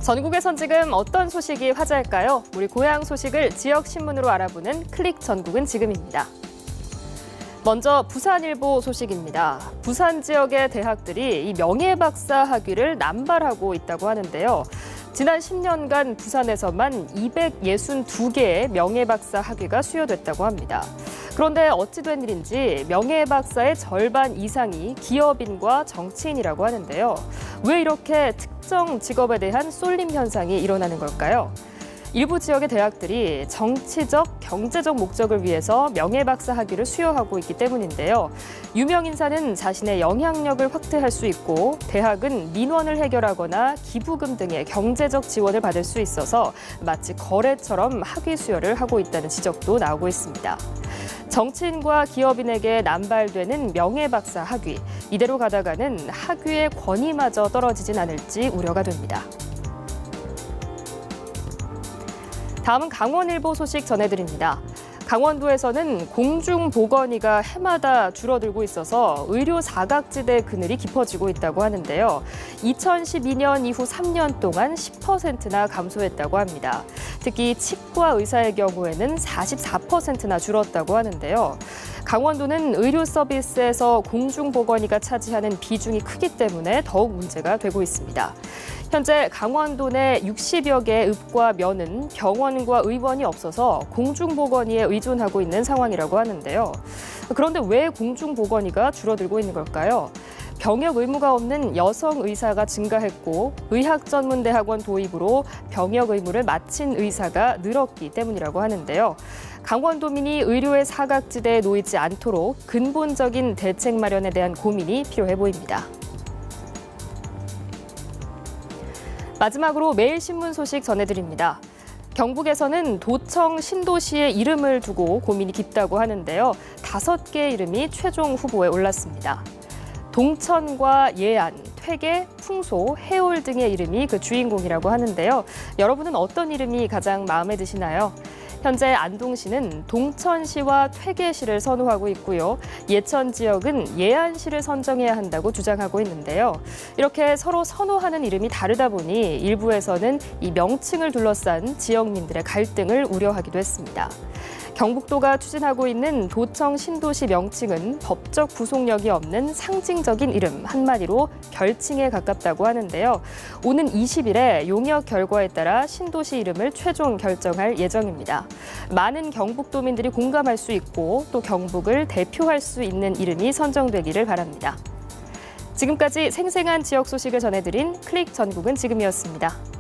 전국에선 지금 어떤 소식이 화제일까요? 우리 고향 소식을 지역 신문으로 알아보는 클릭 전국은 지금입니다. 먼저 부산일보 소식입니다. 부산 지역의 대학들이 이 명예박사 학위를 남발하고 있다고 하는데요. 지난 10년간 부산에서만 262개의 명예박사 학위가 수여됐다고 합니다. 그런데 어찌 된 일인지 명예박사의 절반 이상이 기업인과 정치인이라고 하는데요. 왜 이렇게 특정 직업에 대한 쏠림 현상이 일어나는 걸까요? 일부 지역의 대학들이 정치적, 경제적 목적을 위해서 명예박사 학위를 수여하고 있기 때문인데요. 유명 인사는 자신의 영향력을 확대할 수 있고 대학은 민원을 해결하거나 기부금 등의 경제적 지원을 받을 수 있어서 마치 거래처럼 학위 수여를 하고 있다는 지적도 나오고 있습니다. 정치인과 기업인에게 남발되는 명예박사 학위, 이대로 가다가는 학위의 권위마저 떨어지진 않을지 우려가 됩니다. 다음은 강원일보 소식 전해드립니다. 강원도에서는 공중보건의가 해마다 줄어들고 있어서 의료 사각지대 그늘이 깊어지고 있다고 하는데요. 2012년 이후 3년 동안 10%나 감소했다고 합니다. 특히 치과 의사의 경우에는 44%나 줄었다고 하는데요. 강원도는 의료 서비스에서 공중보건의가 차지하는 비중이 크기 때문에 더욱 문제가 되고 있습니다. 현재 강원도 내 60여 개의 읍과 면은 병원과 의원이 없어서 공중보건의에 의존하고 있는 상황이라고 하는데요. 그런데 왜 공중보건의가 줄어들고 있는 걸까요? 병역 의무가 없는 여성 의사가 증가했고 의학전문대학원 도입으로 병역 의무를 마친 의사가 늘었기 때문이라고 하는데요. 강원도민이 의료의 사각지대에 놓이지 않도록 근본적인 대책 마련에 대한 고민이 필요해 보입니다. 마지막으로 매일신문 소식 전해드립니다. 경북에서는 도청 신도시의 이름을 두고 고민이 깊다고 하는데요. 5개의 이름이 최종 후보에 올랐습니다. 동천과 예안, 퇴계, 풍소, 해올 등의 이름이 그 주인공이라고 하는데요. 여러분은 어떤 이름이 가장 마음에 드시나요? 현재 안동시는 동천시와 퇴계시를 선호하고 있고요. 예천 지역은 예안시를 선정해야 한다고 주장하고 있는데요. 이렇게 서로 선호하는 이름이 다르다 보니 일부에서는 이 명칭을 둘러싼 지역민들의 갈등을 우려하기도 했습니다. 경북도가 추진하고 있는 도청 신도시 명칭은 법적 구속력이 없는 상징적인 이름, 한마디로 결칭에 가깝다고 하는데요. 오는 20일에 용역 결과에 따라 신도시 이름을 최종 결정할 예정입니다. 많은 경북도민들이 공감할 수 있고 또 경북을 대표할 수 있는 이름이 선정되기를 바랍니다. 지금까지 생생한 지역 소식을 전해드린 클릭 전국은 지금이었습니다.